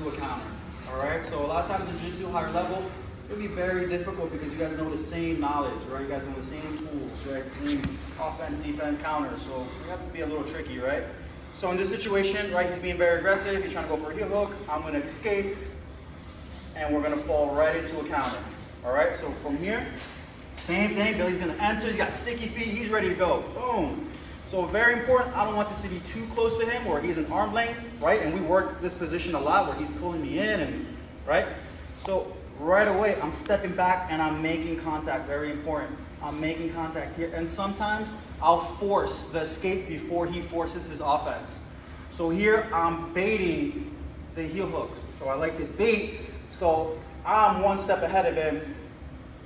to a counter. All right, so a lot of times in Jiu-Jitsu, higher level, it's gonna be very difficult because you guys know the same knowledge, right? You guys know the same tools, right? The same offense, defense, counter. So you have to be a little tricky, right? So in this situation, right, he's being very aggressive. He's trying to go for a heel hook. I'm gonna escape, and we're gonna fall right into a counter. All right, so from here, same thing. Billy's gonna enter. He's got sticky feet. He's ready to go. Boom. So very important. I don't want this to be too close to him, or he's an arm length, right? And we work this position a lot where he's pulling me in, and right. So right away, I'm stepping back and I'm making contact. Very important. I'm making contact here, and sometimes I'll force the escape before he forces his offense. So here I'm baiting the heel hook. So I like to bait, so I'm one step ahead of him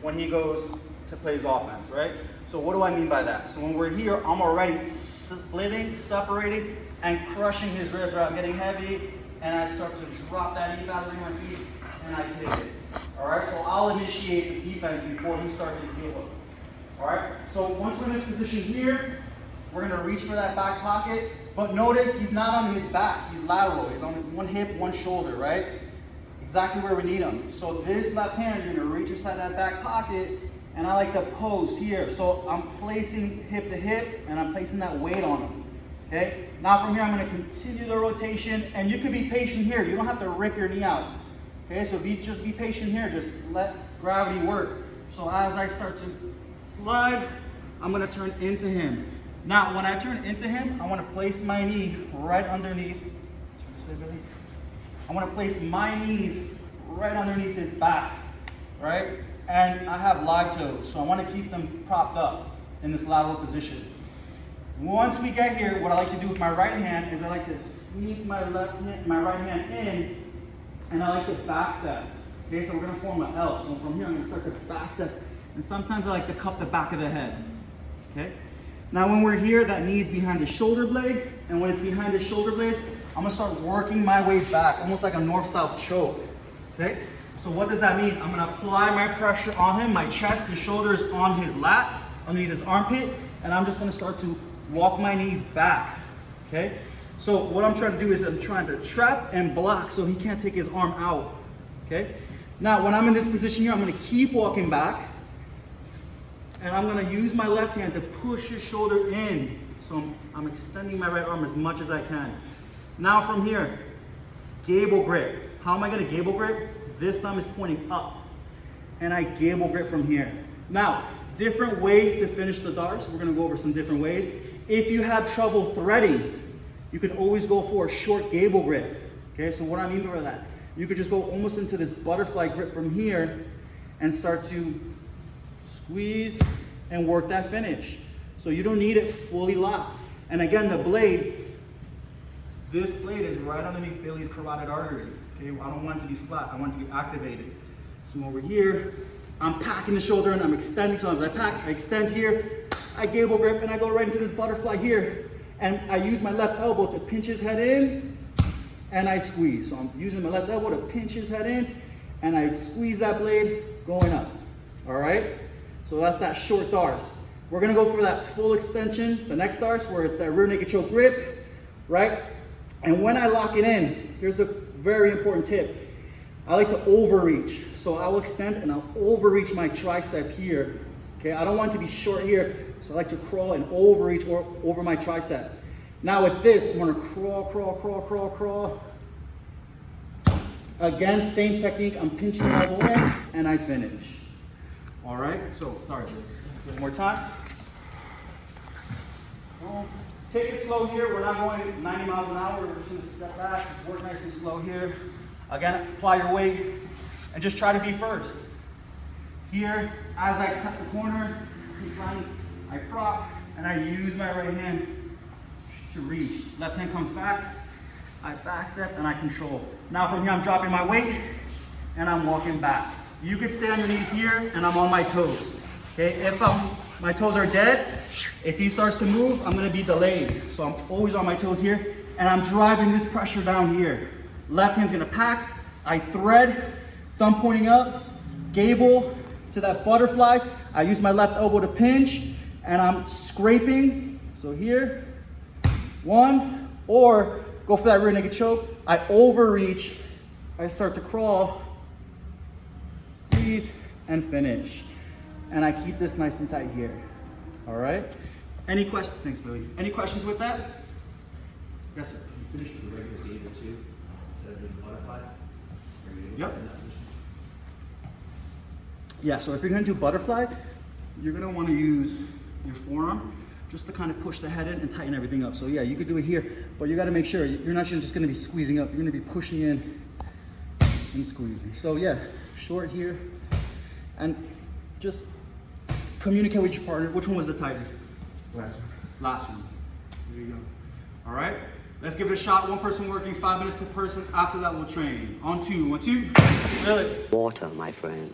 when he goes to play his offense, right? So what do I mean by that? So when we're here, I'm already splitting, separating, and crushing his ribs, right? I'm getting heavy, and I start to drop that knee back under my feet, and I kick it. All right, so I'll initiate the defense before he starts his heel hook. All right, so once we're in this position here, we're gonna reach for that back pocket, but notice he's not on his back, he's lateral. He's on one hip, one shoulder, right? Exactly where we need him. So this left hand, you're gonna reach inside that back pocket, and I like to post here. So I'm placing hip to hip, and I'm placing that weight on him, okay? Now from here, I'm gonna continue the rotation, and you can be patient here. You don't have to rip your knee out, okay? So just be patient here, just let gravity work. So as I start to slide, I'm gonna turn into him. Now, when I turn into him, I wanna place my knee right underneath. Turn this way, Billy. I wanna place my knees right underneath his back, right? And I have live toes, so I wanna keep them propped up in this lateral position. Once we get here, what I like to do with my right hand is I like to sneak my right hand in, and I like to back step. Okay, so we're gonna form an L. So from here, I'm gonna start to back step. And sometimes I like to cup the back of the head, okay? Now when we're here, that knee's behind the shoulder blade, and when it's behind the shoulder blade, I'm gonna start working my way back, almost like a north-south choke, okay? So what does that mean? I'm gonna apply my pressure on him, my chest, the shoulders on his lat, underneath his armpit, and I'm just gonna start to walk my knees back, okay? So what I'm trying to do is I'm trying to trap and block so he can't take his arm out, okay? Now when I'm in this position here, I'm gonna keep walking back, and I'm gonna use my left hand to push his shoulder in. So I'm extending my right arm as much as I can. Now from here, gable grip. How am I gonna gable grip? This thumb is pointing up, and I gable grip from here. Now, different ways to finish the Darce. We're gonna go over some different ways. If you have trouble threading, you can always go for a short gable grip. Okay, so what I mean by that, you could just go almost into this butterfly grip from here and start to squeeze and work that finish. So you don't need it fully locked. And again, the blade, this blade is right underneath Billy's carotid artery. Okay, I don't want it to be flat, I want it to be activated. So over here, I'm packing the shoulder and I'm extending. So as I pack, I extend here, I gable grip, and I go right into this butterfly here. And I use my left elbow to pinch his head in, and I squeeze. So I'm using my left elbow to pinch his head in, and I squeeze that blade going up, all right? So that's that short Darce. We're gonna go for that full extension, the next Darce, where it's that rear naked choke grip, right? And when I lock it in, here's a very important tip. I like to overreach. So I'll extend and I'll overreach my tricep here. Okay, I don't want it to be short here, so I like to crawl and overreach over my tricep. Now with this, I'm gonna crawl, crawl, crawl, crawl, crawl. Again, same technique, I'm pinching my elbow in, and I finish. All right, so, sorry, one more time. Take it slow here. We're not going 90 miles an hour. We're just gonna step back, just work nice and slow here. Again, apply your weight, and just try to be first. Here, as I cut the corner, I prop, and I use my right hand to reach. Left hand comes back, I back step, and I control. Now from here, I'm dropping my weight, and I'm walking back. You could stay on your knees here, and I'm on my toes. Okay, if my toes are dead, if he starts to move, I'm gonna be delayed. So I'm always on my toes here, and I'm driving this pressure down here. Left hand's gonna pack, I thread, thumb pointing up, gable to that butterfly. I use my left elbow to pinch, and I'm scraping. So here, one, or go for that rear naked choke. I overreach I start to crawl, squeeze, and finish. And I keep this nice and tight here. All right? Any questions? Thanks, Billy. Any questions with that? Yes, sir. You finish with the regular zebra too, instead of doing the butterfly? Yep. Yeah, so if you're gonna do butterfly, you're gonna wanna use your forearm just to kind of push the head in and tighten everything up. So yeah, you could do it here, but you gotta make sure you're not just gonna be squeezing up, you're gonna be pushing in and squeezing. So yeah, short here, and just communicate with your partner. Which one was the tightest? Last one. Last one. There you go. All right, let's give it a shot. One person working, 5 minutes per person. After that, we'll train. On two, 1, 2. Really? Water, my friend.